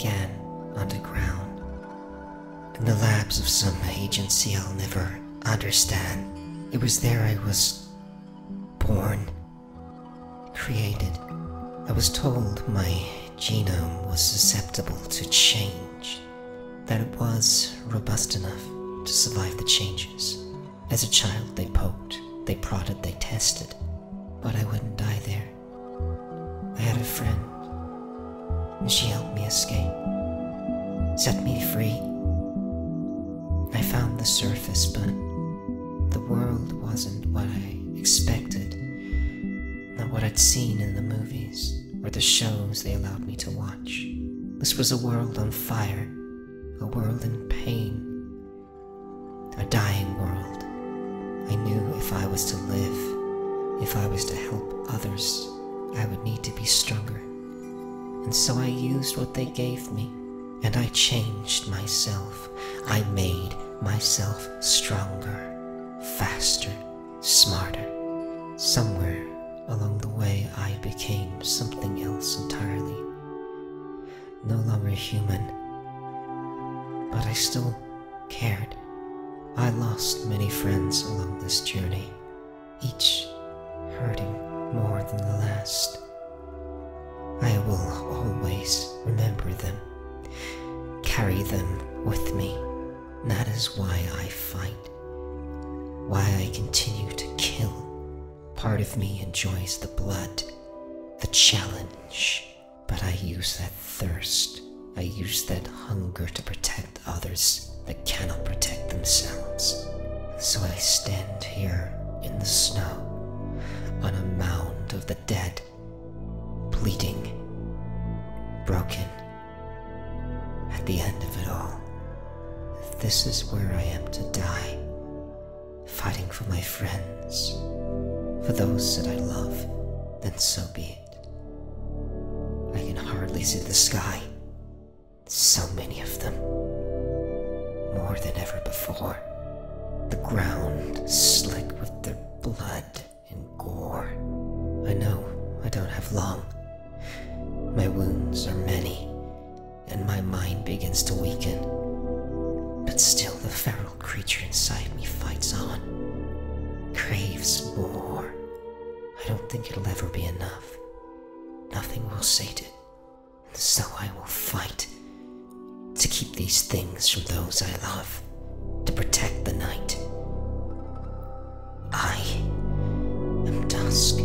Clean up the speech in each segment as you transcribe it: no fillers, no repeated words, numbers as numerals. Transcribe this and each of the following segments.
began underground, in the labs of some agency I'll never understand. It was there I was born, created. I was told my genome was susceptible to change, that it was robust enough to survive the changes. As a child, they poked, they prodded, they tested, but I wouldn't die there. I had a friend, and she helped me escape, set me free. I found the surface, but the world wasn't what I expected, not what I'd seen in the movies or the shows they allowed me to watch. This was a world on fire, a world in pain, a dying world. I knew if I was to live, if I was to help others, I would need to be stronger. And so I used what they gave me, and I changed myself. I made myself stronger, faster, smarter. Somewhere along the way, I became something else entirely. No longer human, but I still cared. I lost many friends along this journey, each hurting more than the last. I will always remember them, carry them with me. And that is why I fight, why I continue to kill. Part of me enjoys the blood, the challenge, but I use that thirst, I use that hunger to protect others that cannot protect themselves. So I stand here in the snow, on a mound of the dead, bleeding, broken. At the end of it all, if this is where I am to die, fighting for my friends, for those that I love, then so be it. I can hardly see the sky, so many of them, more than ever before. The ground slick with their blood and gore. I know I don't have long. My wounds are many, and my mind begins to weaken. But still the feral creature inside me fights on, craves more. I don't think it'll ever be enough. Nothing will sate it, and so I will fight to keep these things from those I love, to protect the night. I am Dusk.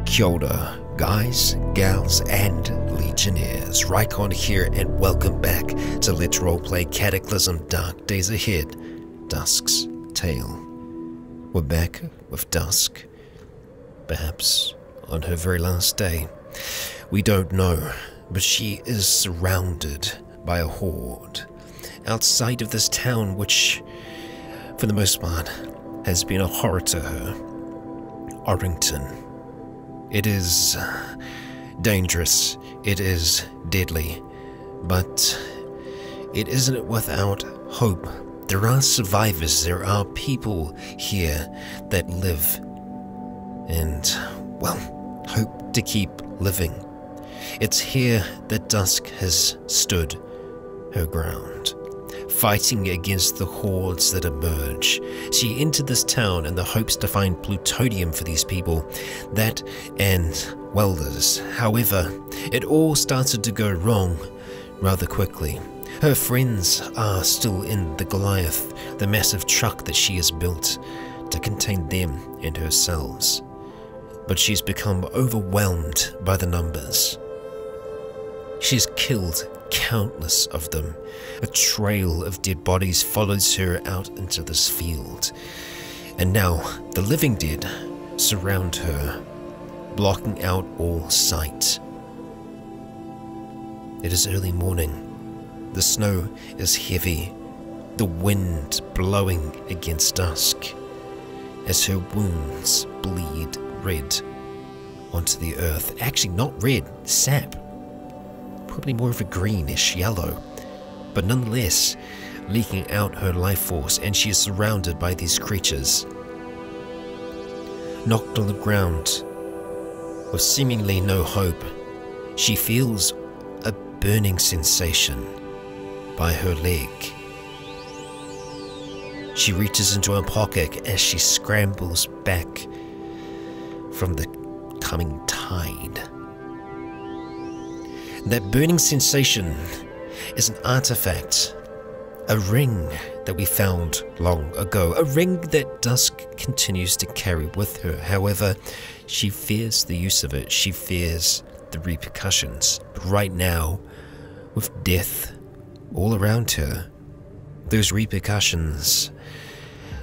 Kia ora, guys, gals, and legionnaires. Rycon here, and welcome back to Let's Roleplay Cataclysm Dark Days Ahead, Dusk's Tale. We're back with Dusk, perhaps on her very last day. We don't know, but she is surrounded by a horde outside of this town, which, for the most part, has been a horror to her. Orrington. It is dangerous, it is deadly, but it isn't without hope. There are survivors, there are people here that live and, well, hope to keep living. It's here that Dusk has stood her ground, fighting against the hordes that emerge. She entered this town in the hopes to find plutonium for these people, that and welders. However, it all started to go wrong rather quickly. Her friends are still in the Goliath, the massive truck that she has built to contain them and herself. But she's become overwhelmed by the numbers. She's killed countless of them. A trail of dead bodies follows her out into this field. And now the living dead surround her, blocking out all sight. It is early morning. The snow is heavy, the wind blowing against Dusk as her wounds bleed red onto the earth. Actually, not red, sap. Probably more of a greenish yellow, but nonetheless leaking out her life force, and she is surrounded by these creatures. Knocked on the ground, With seemingly no hope, she feels a burning sensation by her leg. She reaches into her pocket as she scrambles back from the coming tide. That burning sensation is an artifact, a ring that we found long ago, a ring that Dusk continues to carry with her. However, she fears the use of it, she fears the repercussions. But right now, with death all around her, those repercussions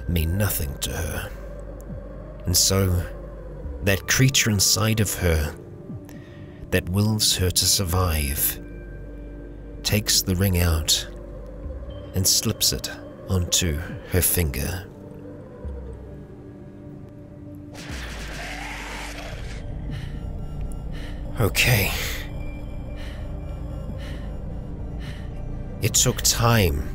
mean nothing to her. And so, that creature inside of her that wills her to survive takes the ring out and slips it onto her finger. Okay. It took time.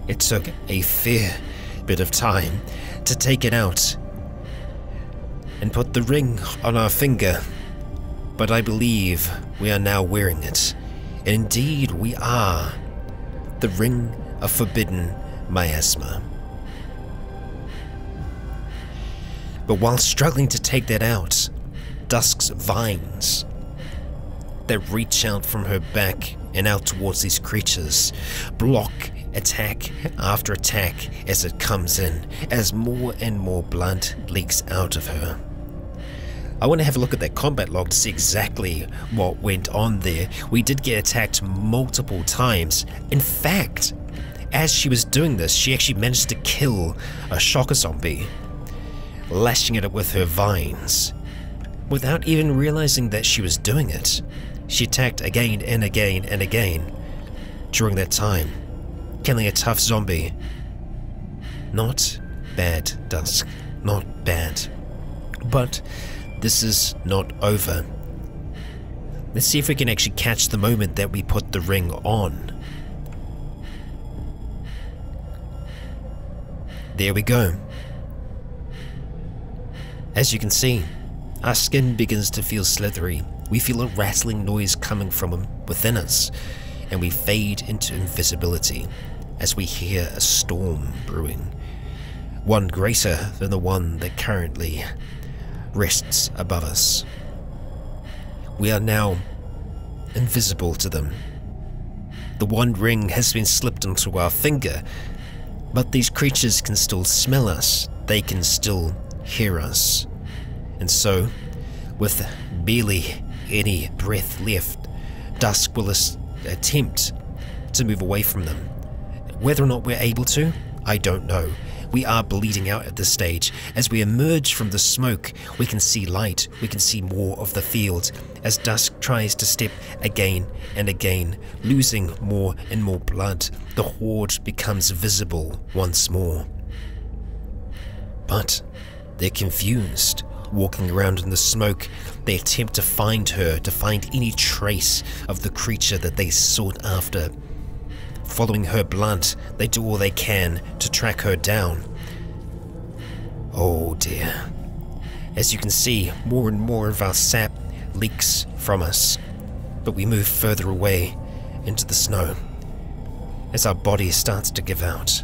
It took a fair bit of time to take it out and put the ring on our finger, but I believe we are now wearing it. And indeed we are. The ring of forbidden miasma. But while struggling to take that out, Dusk's vines that reach out from her back and out towards these creatures block attack after attack as it comes in, as more and more blood leaks out of her. I want to have a look at that combat log to see exactly what went on there. We did get attacked multiple times. In fact, as she was doing this, she actually managed to kill a shocker zombie, lashing at it with her vines. Without even realizing that she was doing it, she attacked again and again and again during that time, killing a tough zombie. Not bad, Dusk. Not bad. But this is not over. Let's see if we can actually catch the moment that we put the ring on. There we go. As you can see, our skin begins to feel slithery. We feel a rattling noise coming from within us, and we fade into invisibility as we hear a storm brewing, one greater than the one that currently rests above us. We are now invisible to them. The one ring has been slipped onto our finger, but these creatures can still smell us, they can still hear us. And so, with barely any breath left, Dusk will attempt to move away from them. Whether or not we're able to, I don't know. We are bleeding out at this stage. As we emerge from the smoke, we can see light, we can see more of the field. As Dusk tries to step again and again, losing more and more blood, the horde becomes visible once more. But they're confused. Walking around in the smoke, they attempt to find her, to find any trace of the creature that they sought after. Following her blood, they do all they can to track her down. Oh dear. As you can see, more and more of our sap leaks from us, but we move further away into the snow. As our body starts to give out,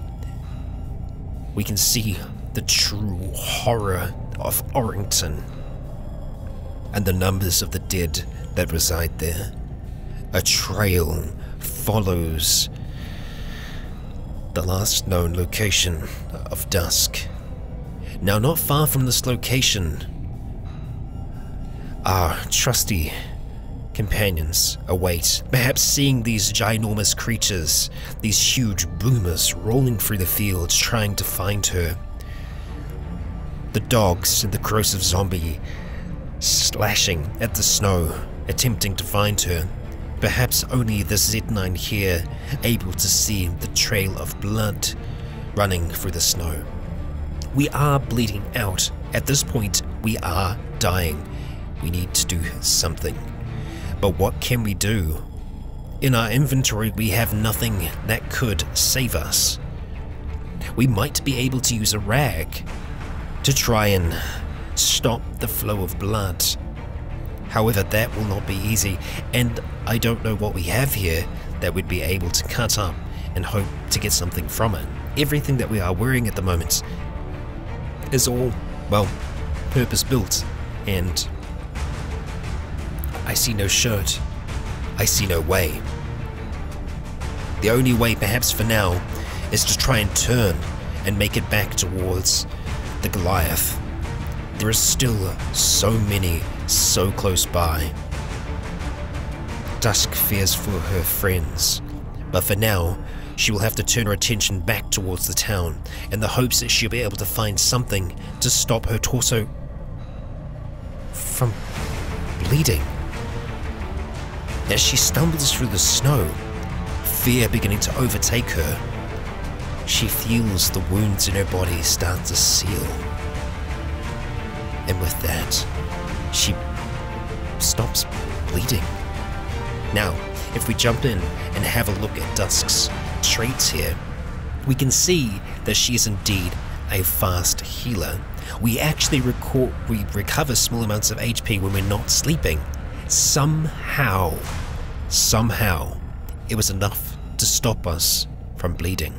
we can see the true horror of Orrington and the numbers of the dead that reside there. A trail follows the last known location of Dusk. Now, not far from this location, our trusty companions await, perhaps seeing these ginormous creatures, these huge boomers rolling through the fields trying to find her. The dogs and the corrosive zombie slashing at the snow, attempting to find her. Perhaps only the Z9 here able to see the trail of blood running through the snow. We are bleeding out. At this point, we are dying. We need to do something. But what can we do? In our inventory, we have nothing that could save us. We might be able to use a rag to try and stop the flow of blood. However, that will not be easy, and I don't know what we have here that we'd be able to cut up and hope to get something from it. Everything that we are wearing at the moment is all, well, purpose-built, and I see no shirt. I see no way. The only way, perhaps for now, is to try and turn and make it back towards the Goliath. There are still so many so close by. Dusk fears for her friends, but for now, she will have to turn her attention back towards the town in the hopes that she'll be able to find something to stop her torso from bleeding. As she stumbles through the snow, fear beginning to overtake her, she feels the wounds in her body start to seal. And with that, she stops bleeding. Now, if we jump in and have a look at Dusk's traits here, we can see that she is indeed a fast healer. We actually recover small amounts of HP when we're not sleeping. Somehow, it was enough to stop us from bleeding.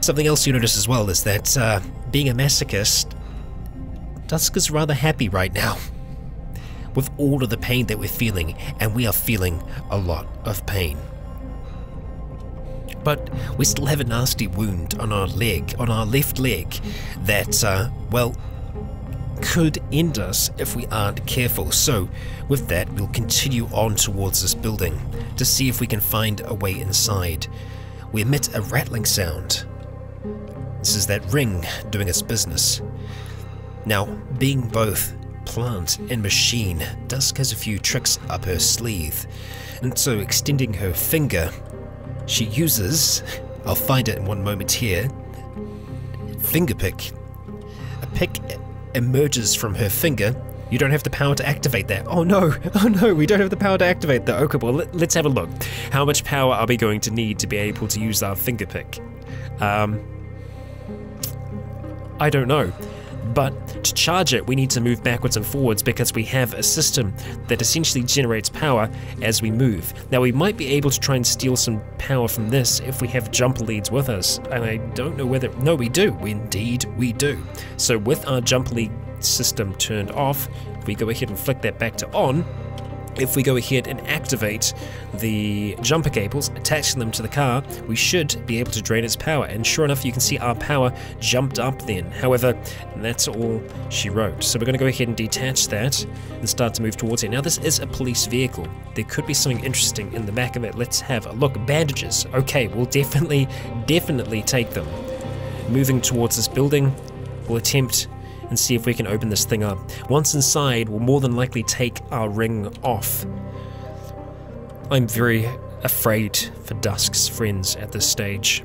Something else you notice as well is that being a masochist, Dusk is rather happy right now with all of the pain that we're feeling, and we are feeling a lot of pain. But we still have a nasty wound on our leg, on our left leg, that, well, could end us if we aren't careful. So with that, we'll continue on towards this building to see if we can find a way inside. We emit a rattling sound. This is that ring doing its business. Now, being both plant and machine, Dusk has a few tricks up her sleeve, and so extending her finger, she uses, I'll find it in one moment here, finger pick. A pick emerges from her finger. You don't have the power to activate that. Oh no, we don't have the power to activate that. Okay, well, let's have a look. How much power are we going to need to be able to use our finger pick? I don't know. But to charge it, we need to move backwards and forwards because we have a system that essentially generates power as we move. Now, we might be able to try and steal some power from this if we have jumper leads with us, and I don't know whether... No, we do. Indeed, we do. So with our jumper lead system turned off, if we go ahead and flick that back to on, if we go ahead and activate the jumper cables, attaching them to the car, we should be able to drain its power. And sure enough, you can see our power jumped up then. However, that's all she wrote. So we're going to go ahead and detach that and start to move towards it. Now, this is a police vehicle. There could be something interesting in the back of it. Let's have a look. Bandages. Okay, we'll definitely take them. Moving towards this building, we'll attempt and see if we can open this thing up. Once inside, we'll more than likely take our ring off. I'm very afraid for Dusk's friends at this stage.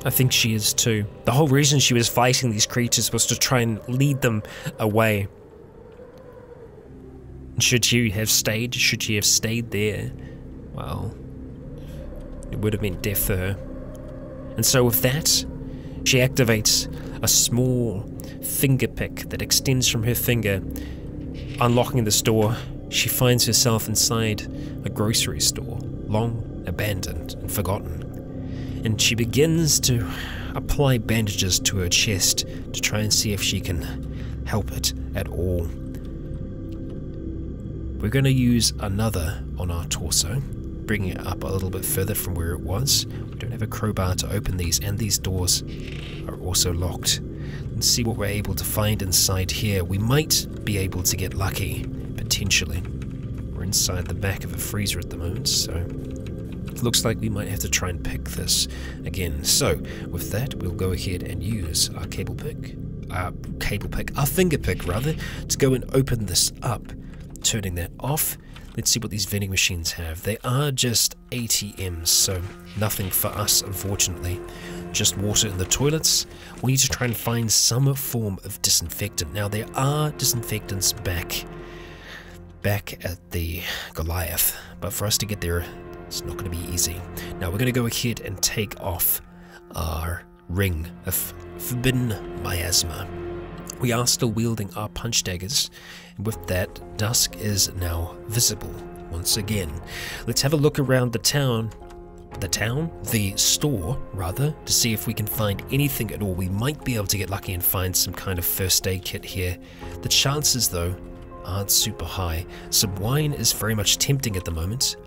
I think she is too. The whole reason she was fighting these creatures was to try and lead them away. Should she have stayed there, well, it would have been death for her. And so with that, she activates a small finger pick that extends from her finger. Unlocking this door, she finds herself inside a grocery store, long abandoned and forgotten. And she begins to apply bandages to her chest to try and see if she can help it at all. We're going to use another on our torso, bringing it up a little bit further from where it was. We don't have a crowbar to open these, and these doors are also locked. Let's see what we're able to find inside here. We might be able to get lucky, potentially. We're inside the back of a freezer at the moment, so it looks like we might have to try and pick this again. So with that, we'll go ahead and use our our finger pick rather, to go and open this up. Turning that off. Let's see what these vending machines have. They are just ATMs, so nothing for us, unfortunately. Just water in the toilets. We need to try and find some form of disinfectant. Now, there are disinfectants back at the Goliath, but for us to get there, it's not going to be easy. Now, we're going to go ahead and take off our ring of forbidden miasma. We are still wielding our punch daggers, and with that, Dusk is now visible once again. Let's have a look around the town. The store, rather, to see if we can find anything at all. We might be able to get lucky and find some kind of first aid kit here. The chances, though, aren't super high. Some wine is very much tempting at the moment.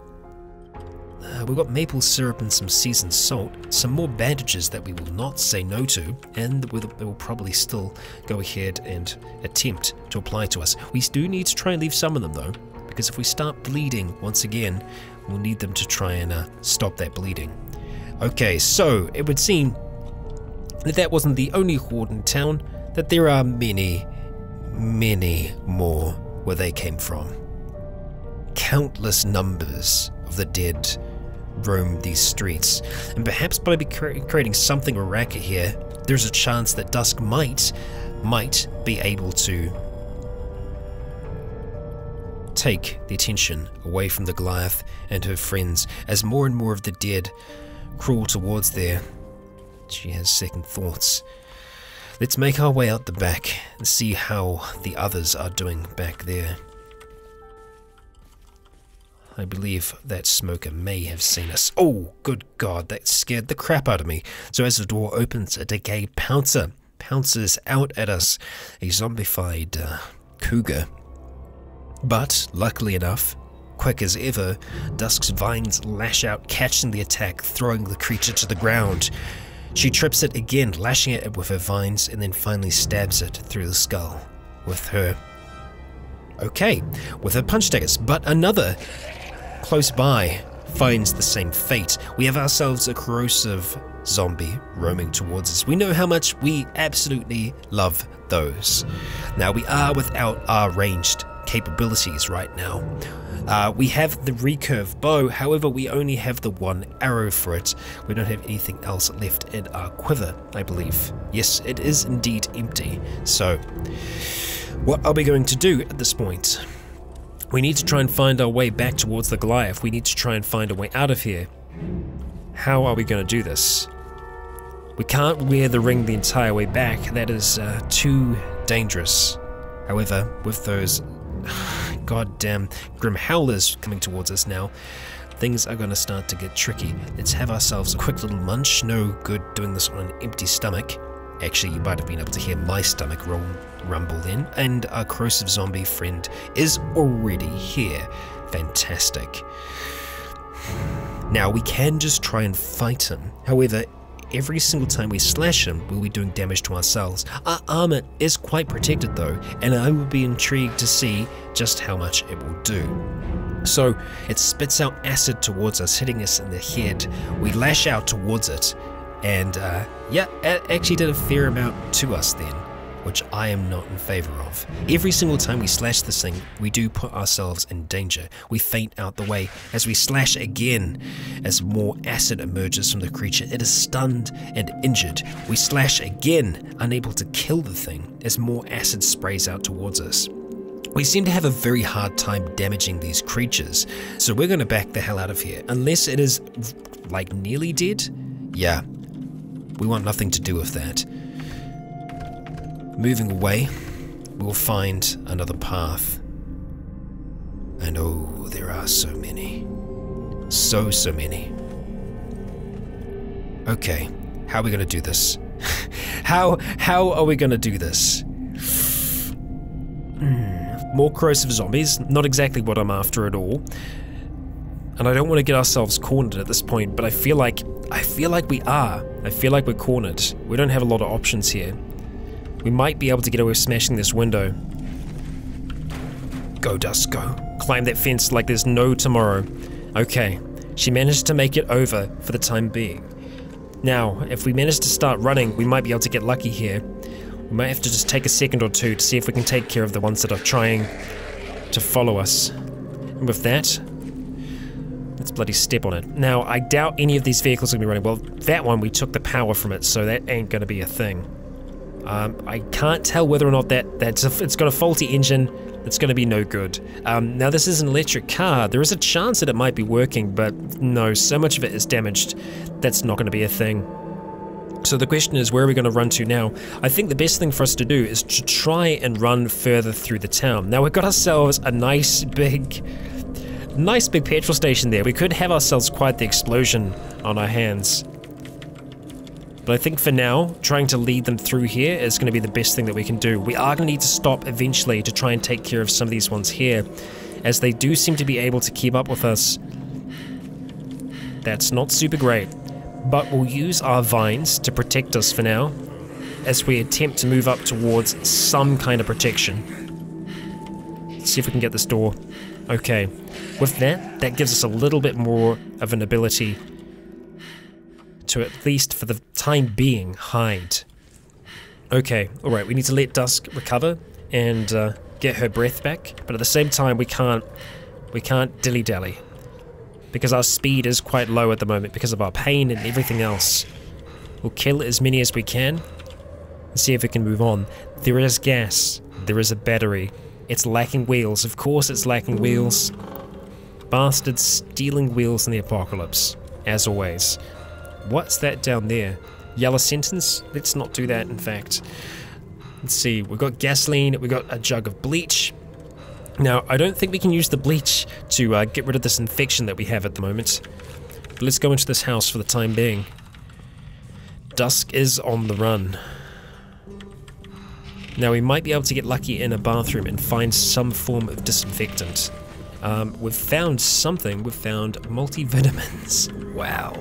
We've got maple syrup and some seasoned salt, some more bandages that we will not say no to, and they will probably still go ahead and attempt to apply to us. We do need to try and leave some of them, though, because if we start bleeding once again, we'll need them to try and stop that bleeding. Okay, so it would seem that that wasn't the only horde in town, that there are many, many more where they came from. Countless numbers of the dead roam these streets, and perhaps by creating something of a racket here, there's a chance that Dusk might be able to take the attention away from the Goliath and her friends as more and more of the dead crawl towards there. She has second thoughts. Let's make our way out the back and see how the others are doing back there. I believe that smoker may have seen us. Oh, good God, that scared the crap out of me. So as the door opens, a decayed pouncer pounces out at us, a zombified cougar. But, luckily enough, quick as ever, Dusk's vines lash out, catching the attack, throwing the creature to the ground. She trips it again, lashing at it with her vines, and then finally stabs it through the skull with her punch daggers. But another close by finds the same fate. We have ourselves a corrosive zombie roaming towards us. We know how much we absolutely love those. Now, we are without our ranged capabilities right now. We have the recurve bow, however we only have the one arrow for it. We don't have anything else left in our quiver, I believe. Yes, it is indeed empty. So, what are we going to do at this point? We need to try and find our way back towards the Goliath. We need to try and find a way out of here. How are we going to do this? We can't wear the ring the entire way back. That is too dangerous. However, with those goddamn grim howlers coming towards us now, things are going to start to get tricky. Let's have ourselves a quick little munch. No good doing this on an empty stomach. Actually, you might have been able to hear my stomach rumble then. And our corrosive zombie friend is already here. Fantastic. Now, we can just try and fight him. However, every single time we slash him, we'll be doing damage to ourselves. Our armor is quite protected though, and I will be intrigued to see just how much it will do. So, it spits out acid towards us, hitting us in the head. We lash out towards it, and yeah, it actually did a fair amount to us then, which I am not in favor of. Every single time we slash this thing, we do put ourselves in danger. We faint out the way as we slash again. As more acid emerges from the creature, it is stunned and injured. We slash again, unable to kill the thing, as more acid sprays out towards us. We seem to have a very hard time damaging these creatures, so we're going to back the hell out of here. Unless it is, like, nearly dead? Yeah, we want nothing to do with that. Moving away, we'll find another path. And oh, there are so many. So many. Okay, how are we going to do this? How are we going to do this? More corrosive zombies, not exactly what I'm after at all. And I don't want to get ourselves cornered at this point, but I feel like we are. I feel like we're cornered. We don't have a lot of options here. We might be able to get away with smashing this window. Go, Dusk, go. Climb that fence like there's no tomorrow. Okay, she managed to make it over for the time being. Now, if we manage to start running, we might be able to get lucky here. We might have to just take a second or two to see if we can take care of the ones that are trying to follow us. And with that, let's bloody step on it. Now, I doubt any of these vehicles are going to be running. Well, that one, we took the power from it, so that ain't going to be a thing. I can't tell whether or not it's got a faulty engine. It's going to be no good. Now, this is an electric car. There is a chance that it might be working, but no, so much of it is damaged. That's not going to be a thing. So the question is, where are we going to run to now? I think the best thing for us to do is to try and run further through the town. Now we've got ourselves a nice big petrol station there. We could have ourselves quite the explosion on our hands. But I think for now, trying to lead them through here is going to be the best thing that we can do. We are going to need to stop eventually to try and take care of some of these ones here, as they do seem to be able to keep up with us. That's not super great. But we'll use our vines to protect us for now, as we attempt to move up towards some kind of protection. Let's see if we can get this door. Okay, with that gives us a little bit more of an ability to, at least for the time being, hide. Okay, alright, we need to let Dusk recover and get her breath back, but at the same time we can't dilly-dally, because our speed is quite low at the moment because of our pain and everything else. We'll kill as many as we can and see if we can move on. There is gas. There is a battery. It's lacking wheels. Of course it's lacking wheels. Bastards stealing wheels in the apocalypse, as always. What's that down there? Yellow sentence? Let's not do that, in fact. Let's see. We've got gasoline. We've got a jug of bleach. Now, I don't think we can use the bleach to get rid of this infection that we have at the moment. But let's go into this house for the time being. Dusk is on the run. Now, we might be able to get lucky in a bathroom and find some form of disinfectant. We've found something. We've found multivitamins. Wow.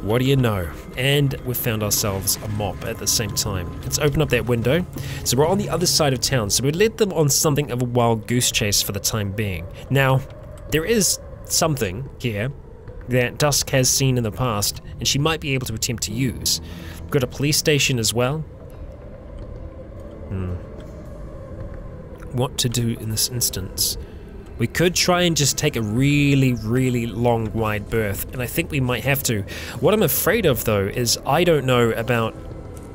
What do you know? And we've found ourselves a mop at the same time. Let's open up that window. So we're on the other side of town, so we led them on something of a wild goose chase for the time being. Now, there is something here that Dusk has seen in the past, and she might be able to attempt to use. We've got a police station as well. What to do in this instance? We could try and just take a really, really long, wide berth, and I think we might have to. What I'm afraid of, though, is I don't know about...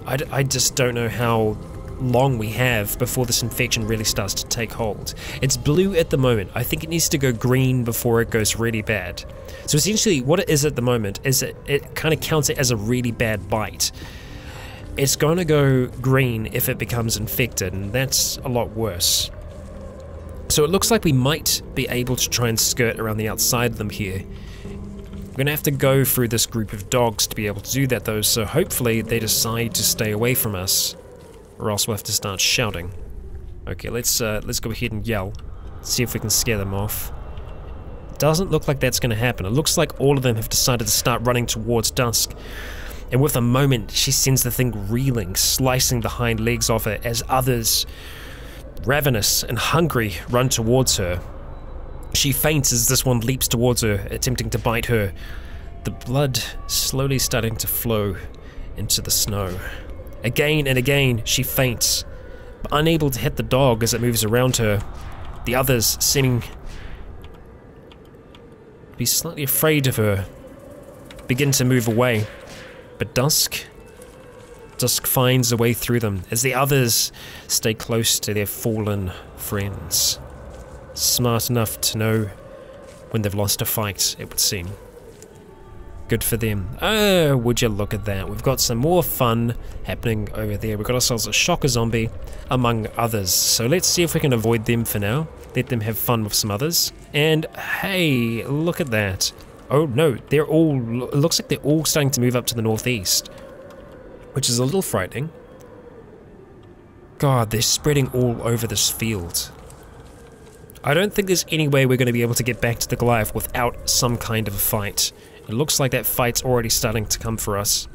I just don't know how long we have before this infection really starts to take hold. It's blue at the moment. I think it needs to go green before it goes really bad. So essentially, what it is at the moment is it kind of counts it as a really bad bite. It's going to go green if it becomes infected, and that's a lot worse. So it looks like we might be able to try and skirt around the outside of them here. We're going to have to go through this group of dogs to be able to do that, though, so hopefully they decide to stay away from us, or else we'll have to start shouting. Okay, let's go ahead and yell, see if we can scare them off. Doesn't look like that's going to happen. It looks like all of them have decided to start running towards Dusk, and with a moment she sends the thing reeling, slicing the hind legs off it as others, ravenous and hungry, run towards her. She faints as this one leaps towards her, attempting to bite her, the blood slowly starting to flow into the snow. Again and again she faints, but unable to hit the dog as it moves around her. The others, seeming to be slightly afraid of her, begin to move away, but Dusk finds a way through them as the others stay close to their fallen friends. Smart enough to know when they've lost a fight, it would seem. Good for them. Oh, would you look at that. We've got some more fun happening over there. We've got ourselves a shocker zombie, among others. So let's see if we can avoid them for now. Let them have fun with some others. And hey, look at that. Oh no, they're all, it looks like they're all starting to move up to the northeast, which is a little frightening. God, they're spreading all over this field. I don't think there's any way we're going to be able to get back to the Goliath without some kind of a fight. It looks like that fight's already starting to come for us.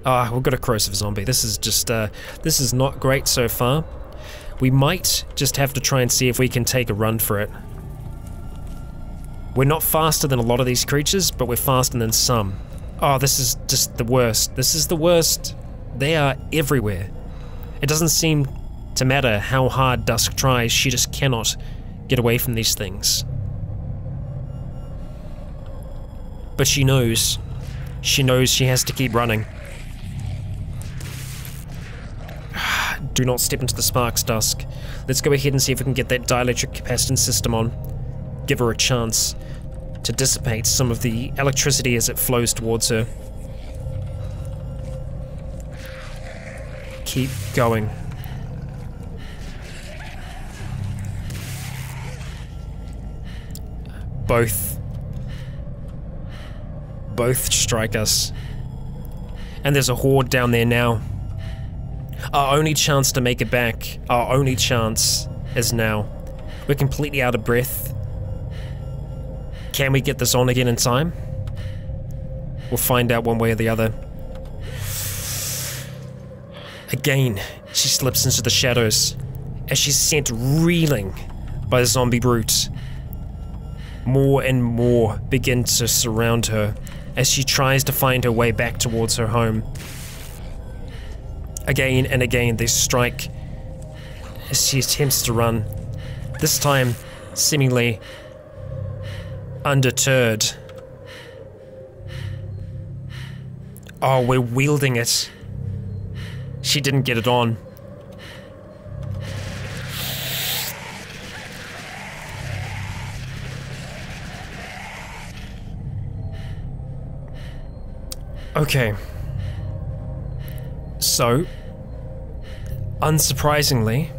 Ah, we've got a corrosive zombie. This is just, this is not great so far. We might just have to try and see if we can take a run for it. We're not faster than a lot of these creatures, but we're faster than some. Oh, this is just the worst. This is the worst. They are everywhere. It doesn't seem to matter how hard Dusk tries, she just cannot get away from these things. But she knows. She knows she has to keep running. Do not step into the sparks, Dusk. Let's go ahead and see if we can get that dielectric capacitance system on. Give her a chance to dissipate some of the electricity as it flows towards her. keep going. Both strike us. And there's a horde down there now. Our only chance to make it back, our only chance is now. We're completely out of breath. Can we get this on again in time? We'll find out one way or the other. Again, she slips into the shadows as she's sent reeling by the zombie brute. More and more begin to surround her as she tries to find her way back towards her home. Again and again they strike as she attempts to run, this time seemingly undeterred. Oh, we're wielding it. She didn't get it on. Okay. So, unsurprisingly,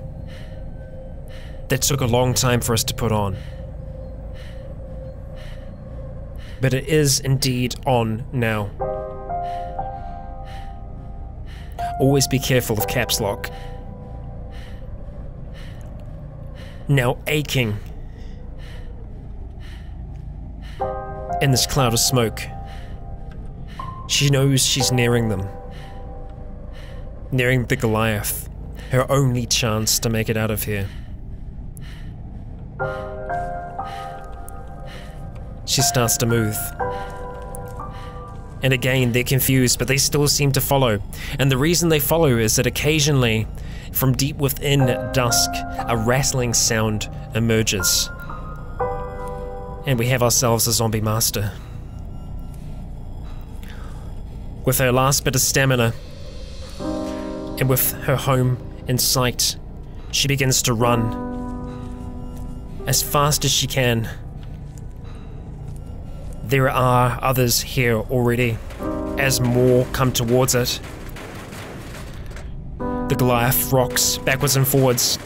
that took a long time for us to put on. But it is indeed on now. Always be careful of caps lock. Now aching in this cloud of smoke. She knows she's nearing them. Nearing the Goliath. Her only chance to make it out of here. She starts to move. And again, they're confused, but they still seem to follow. And the reason they follow is that occasionally, from deep within Dusk, a rattling sound emerges. And we have ourselves a zombie master. With her last bit of stamina, and with her home in sight, she begins to run as fast as she can. There are others here already, as more come towards it. The Goliath rocks backwards and forwards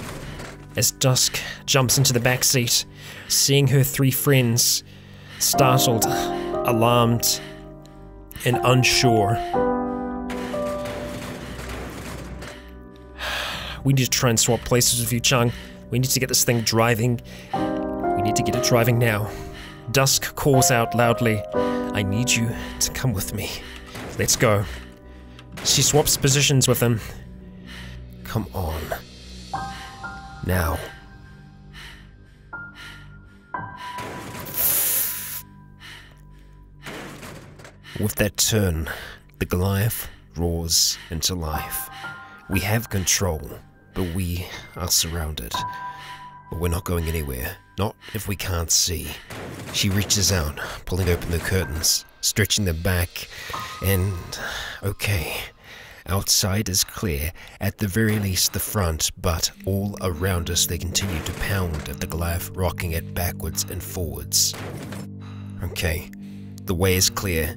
as Dusk jumps into the back seat, seeing her three friends startled, alarmed, and unsure. We need to try and swap places with you, Chung. We need to get this thing driving. We need to get it driving now. Dusk calls out loudly, I need you to come with me. Let's go. She swaps positions with him. Come on. Now. With that turn, the Goliath roars into life. We have control, but we are surrounded. But we're not going anywhere. Not if we can't see. She reaches out, pulling open the curtains, stretching them back, and... okay. Outside is clear, at the very least the front, but all around us they continue to pound at the Goliath, rocking it backwards and forwards. Okay, the way is clear.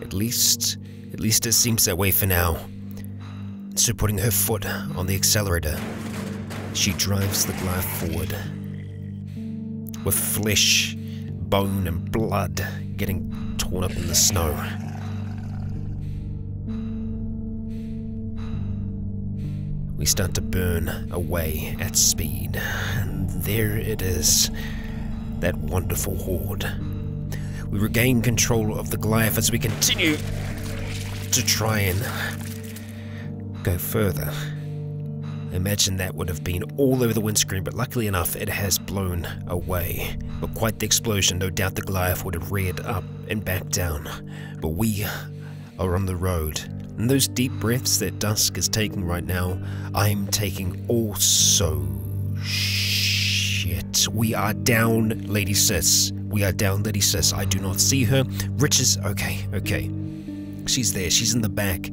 At least it seems that way for now. So putting her foot on the accelerator, she drives the Goliath forward. With flesh, bone and blood getting torn up in the snow. We start to burn away at speed, and there it is, that wonderful horde. We regain control of the Goliath as we continue to try and go further. Imagine that would have been all over the windscreen, but luckily enough it has blown away. But quite the explosion, no doubt the Goliath would have reared up and back down. But we are on the road. And those deep breaths that Dusk is taking right now, I'm taking also. Shit. We are down, Lady Sis. We are down, Lady Sis. I do not see her. Rich is... okay. She's there. She's in the back.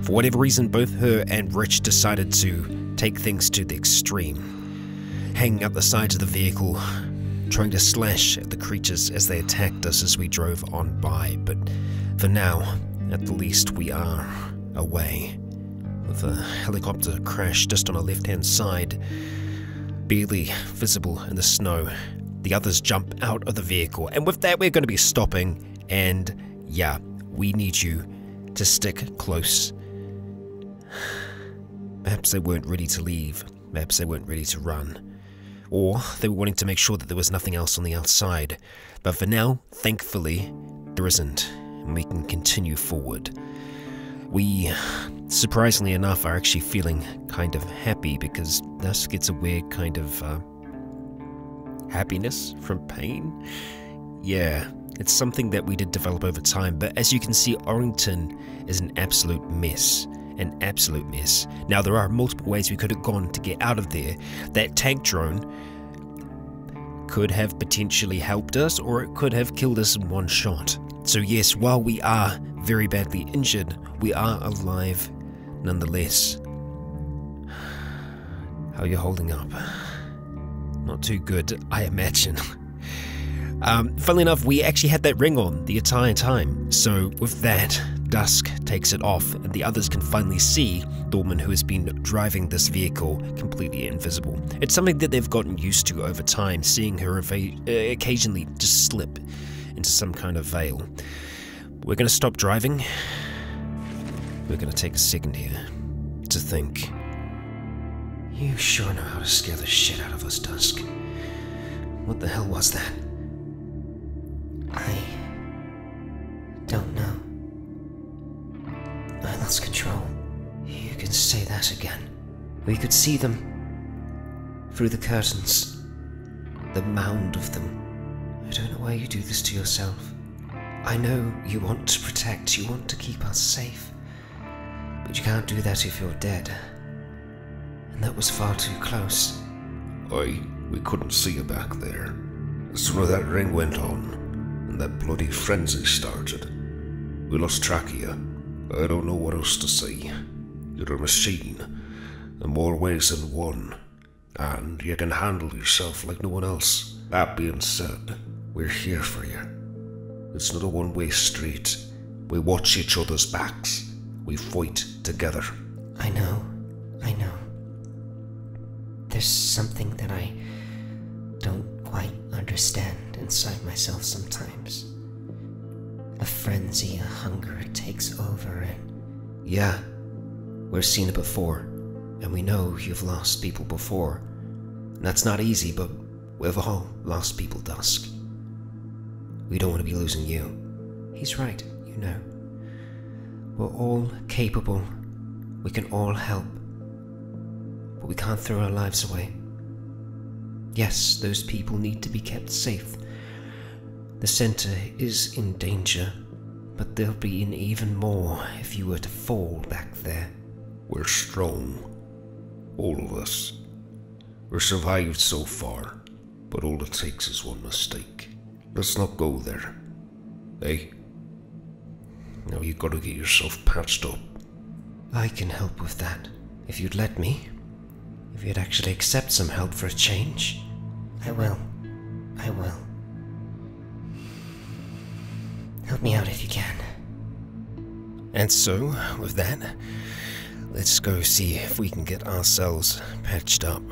For whatever reason, both her and Rich decided to take things to the extreme. Hanging up the sides of the vehicle, trying to slash at the creatures as they attacked us as we drove on by. But for now, at the least, we are away. with a helicopter crash just on our left-hand side, barely visible in the snow. The others jump out of the vehicle, and with that we're going to be stopping, and yeah, we need you to stick close. Perhaps they weren't ready to leave, perhaps they weren't ready to run, or they were wanting to make sure that there was nothing else on the outside. But for now, thankfully, there isn't, and we can continue forward. We, surprisingly enough, are actually feeling kind of happy, because Dusk gets a weird kind of happiness from pain. Yeah, it's something that we did develop over time, but as you can see, Orrington is an absolute mess. An absolute mess. Now, there are multiple ways we could have gone to get out of there. That tank drone could have potentially helped us, or it could have killed us in one shot. So yes, while we are very badly injured, we are alive nonetheless. How are you holding up? Not too good, I imagine. Funnily enough, we actually had that ring on the entire time. So with that, Dusk takes it off, and the others can finally see the woman who has been driving this vehicle completely invisible. It's something that they've gotten used to over time, seeing her occasionally just slip into some kind of veil. We're going to stop driving. We're going to take a second here to think. You sure know how to scare the shit out of us, Dusk. What the hell was that? I don't know. I lost control. You can say that again. We could see them through the curtains. The mound of them. I don't know why you do this to yourself. I know you want to protect, you want to keep us safe. But you can't do that if you're dead. And that was far too close. We couldn't see you back there. As soon as that ring went on, and that bloody frenzy started, we lost track of you. I don't know what else to say. You're a machine, in more ways than one, and you can handle yourself like no one else. That being said, we're here for you. It's not a one-way street. We watch each other's backs. We fight together. I know. There's something that I don't quite understand inside myself sometimes. A frenzy, a hunger takes over, and yeah, we've seen it before, and we know you've lost people before. And that's not easy, but we've all lost people, Dusk. We don't want to be losing you. He's right, you know. We're all capable. We can all help. But we can't throw our lives away. Yes, those people need to be kept safe. The center is in danger, but there'll be in even more if you were to fall back there. We're strong. All of us. We're survived so far, but all it takes is one mistake. Let's not go there. Eh? Now you gotta get yourself patched up. I can help with that, if you'd let me. If you'd actually accept some help for a change. I will. Help me out if you can. And so, with that, let's go see if we can get ourselves patched up.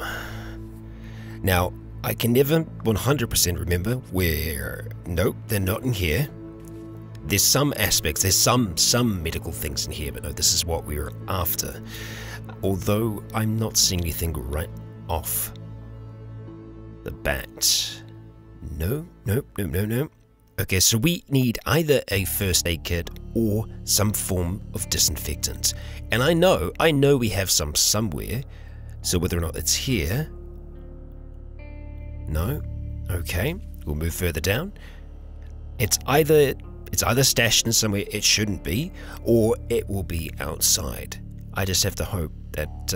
Now, I can never 100% remember where... Nope, they're not in here. There's some aspects, there's some medical things in here, but no, this is what we were after. Although, I'm not seeing anything right off the bat. No. Okay, so we need either a first aid kit or some form of disinfectant. And I know we have some somewhere. So whether or not it's here... No? Okay, we'll move further down. It's either stashed in somewhere it shouldn't be, or it will be outside. I just have to hope that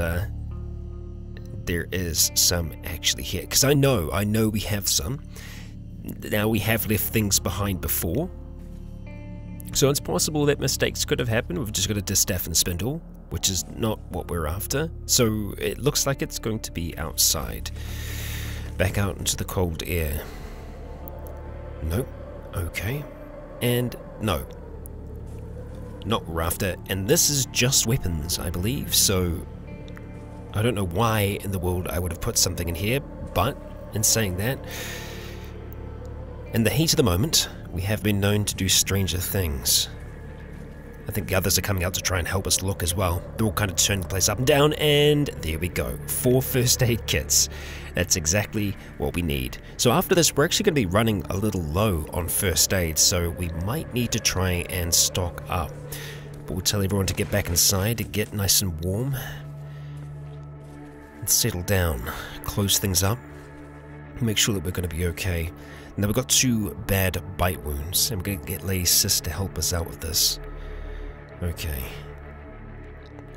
there is some actually here. Because I know we have some. Now we have left things behind before, so it's possible that mistakes could have happened. We've just got a distaff and spindle, which is not what we're after. So it looks like it's going to be outside, back out into the cold air. Nope. Okay, and no. not what we're after, and this is just weapons, I believe, so I don't know why in the world I would have put something in here, but in saying that, in the heat of the moment, we have been known to do stranger things. I think the others are coming out to try and help us look as well. They're all kind of turning the place up and down, and there we go. 4 first aid kits. That's exactly what we need. So after this, we're actually going to be running a little low on first aid, so we might need to try and stock up. But we'll tell everyone to get back inside, to get nice and warm, and settle down. Close things up, make sure that we're going to be okay. Now we've got 2 bad bite wounds, and we're going to get Lady Sis to help us out with this. Okay.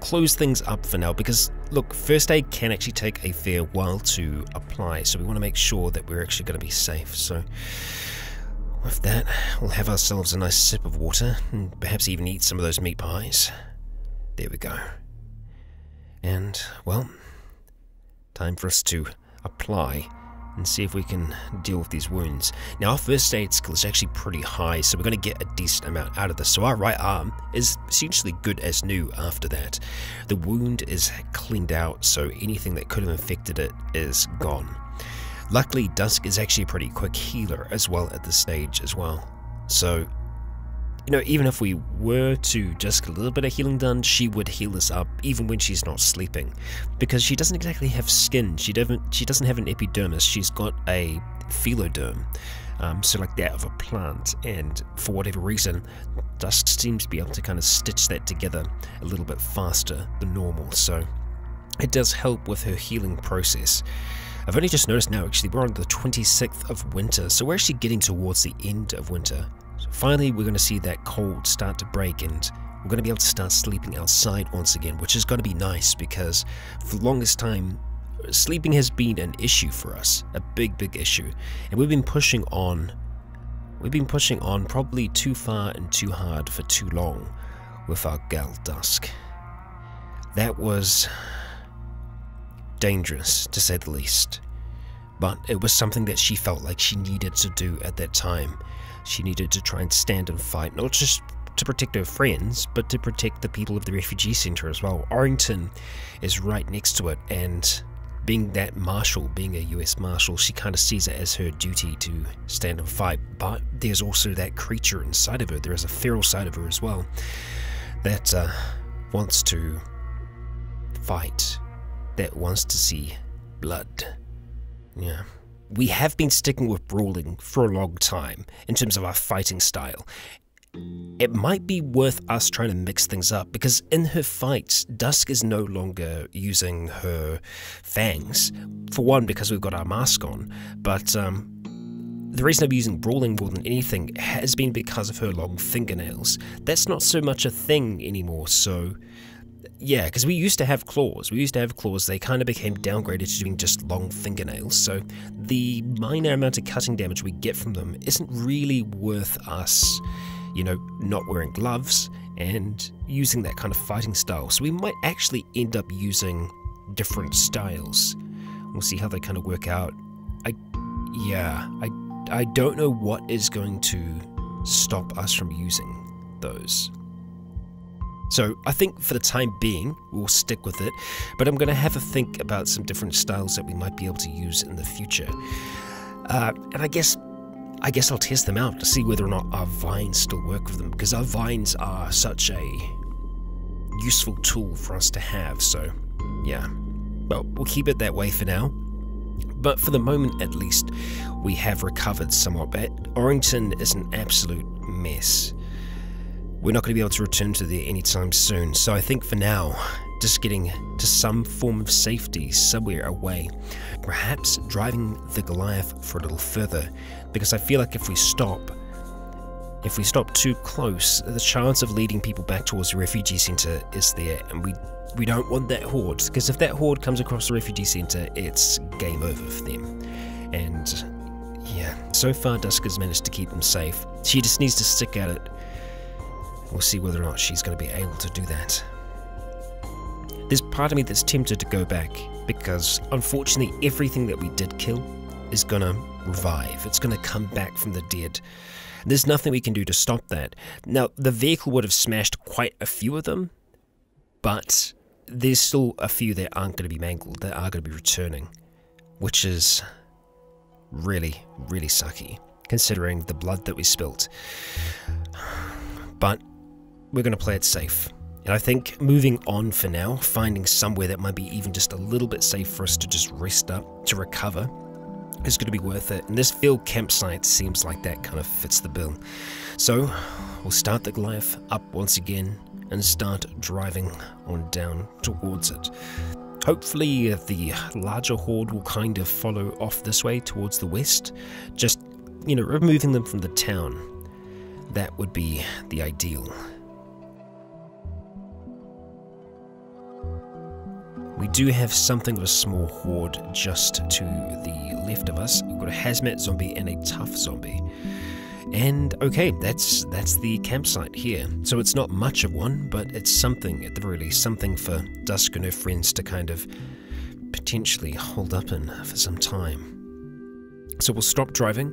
Close things up for now, because look, first aid can actually take a fair while to apply, so we want to make sure that we're actually going to be safe. So with that, we'll have ourselves a nice sip of water, and perhaps even eat some of those meat pies. There we go. And, well, time for us to apply and see if we can deal with these wounds. Now, our first aid skill is actually pretty high, so we're going to get a decent amount out of this. So our right arm is essentially good as new after that. The wound is cleaned out, so anything that could have infected it is gone. Luckily, Dusk is actually a pretty quick healer as well at this stage as well. So, you know, even if we were to just get a little bit of healing done, she would heal us up even when she's not sleeping, because she doesn't exactly have skin. She doesn't have an epidermis. She's got a philoderm, so like that of a plant. And for whatever reason, Dusk seems to be able to kind of stitch that together a little bit faster than normal. So it does help with her healing process. I've only just noticed now, actually, we're on the 26th of winter, so we're actually getting towards the end of winter. So finally, we're going to see that cold start to break, and we're going to be able to start sleeping outside once again, which is going to be nice, because for the longest time, sleeping has been an issue for us, a big issue, and we've been pushing on probably too far and too hard for too long with our gal Dusk. That was dangerous, to say the least, but it was something that she felt like she needed to do at that time. She needed to try and stand and fight, not just to protect her friends, but to protect the people of the refugee center as well. Orrington is right next to it, and being that marshal, being a US marshal, she kind of sees it as her duty to stand and fight. But there's also that creature inside of her. There is a feral side of her as well that wants to fight, that wants to see blood. Yeah. We have been sticking with brawling for a long time in terms of our fighting style. It might be worth us trying to mix things up, because in her fights, Dusk is no longer using her fangs. For one, because we've got our mask on, but the reason I'm using brawling more than anything has been because of her long fingernails. That's not so much a thing anymore, so yeah, because we used to have claws. They kind of became downgraded to doing just long fingernails, so the minor amount of cutting damage we get from them isn't really worth us, you know, not wearing gloves and using that kind of fighting style. So we might actually end up using different styles. We'll see how they kind of work out. I don't know what is going to stop us from using those. So I think for the time being, we'll stick with it, but I'm going to have a think about some different styles that we might be able to use in the future. And I guess I'll test them out to see whether or not our vines still work with them, because our vines are such a useful tool for us to have. So yeah, well, we'll keep it that way for now. But for the moment, at least, we have recovered somewhat. But Orrington is an absolute mess. We're not going to be able to return to there anytime soon, so I think for now, just getting to some form of safety somewhere away. Perhaps driving the Goliath for a little further, because I feel like if we stop too close, the chance of leading people back towards the refugee center is there, and we don't want that horde, because if that horde comes across the refugee center, it's game over for them. And yeah, so far Dusk has managed to keep them safe. She just needs to stick at it. We'll see whether or not she's going to be able to do that. There's part of me that's tempted to go back, because unfortunately everything that we did kill is going to revive. It's going to come back from the dead. There's nothing we can do to stop that. Now, the vehicle would have smashed quite a few of them, but there's still a few that aren't going to be mangled, that are going to be returning, which is really, really sucky, considering the blood that we spilt. But we're going to play it safe. And I think moving on for now, finding somewhere that might be even just a little bit safe for us to just rest up, to recover, is going to be worth it. And this field campsite seems like that kind of fits the bill. So we'll start the Goliath up once again and start driving on down towards it. Hopefully the larger horde will kind of follow off this way towards the west, just, you know, removing them from the town. That would be the ideal. We do have something of a small horde just to the left of us. We've got a hazmat zombie and a tough zombie. And okay, that's the campsite here. So it's not much of one, but it's something at the very least, something for Dusk and her friends to kind of potentially hold up in for some time. So we'll stop driving,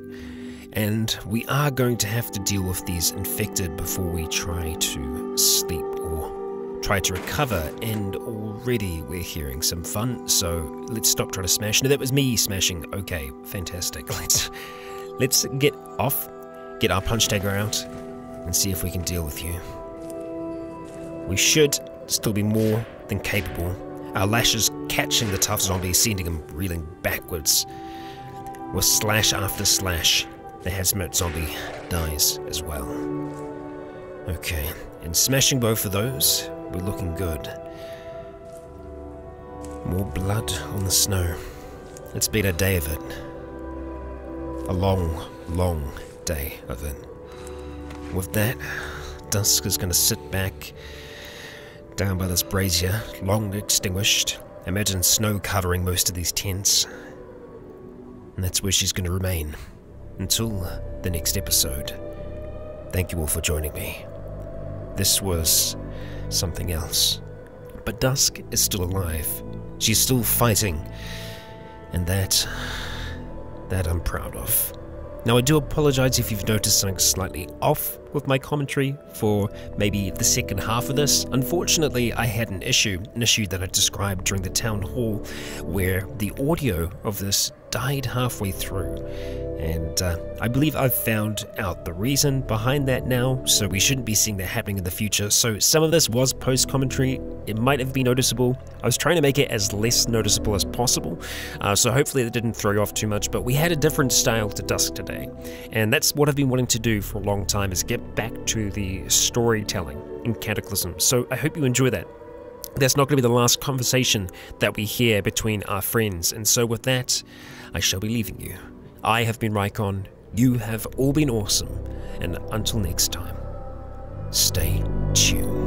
and we are going to have to deal with these infected before we try to sleep or try to recover, and already we're hearing some fun, so let's stop trying to smash. No, that was me smashing. Okay, fantastic. Let's get off. Get our punch dagger out and see if we can deal with you. We should still be more than capable. Our lashes catching the tough zombie, sending him reeling backwards. With slash after slash, the hazmat zombie dies as well. Okay, and smashing both of those, we're looking good. More blood on the snow. It's been a day of it. A long, long day of it. With that, Dusk is going to sit back down by this brazier, long extinguished. Imagine snow covering most of these tents. And that's where she's going to remain until the next episode. Thank you all for joining me. This was something else. But Dusk is still alive. She's still fighting. And that I'm proud of. Now, I do apologize if you've noticed something slightly off with my commentary for maybe the second half of this. Unfortunately, I had an issue that I described during the town hall, where the audio of this died halfway through. And I believe I've found out the reason behind that now, so we shouldn't be seeing that happening in the future. So some of this was post-commentary. It might have been noticeable. I was trying to make it as less noticeable as possible, so hopefully that didn't throw you off too much. But we had a different style to Dusk today, and that's what I've been wanting to do for a long time, is get back to the storytelling in Cataclysm. So I hope you enjoy that. That's not going to be the last conversation that we hear between our friends, and so with that, I shall be leaving you. I have been Rycon, you have all been awesome, and until next time, stay tuned.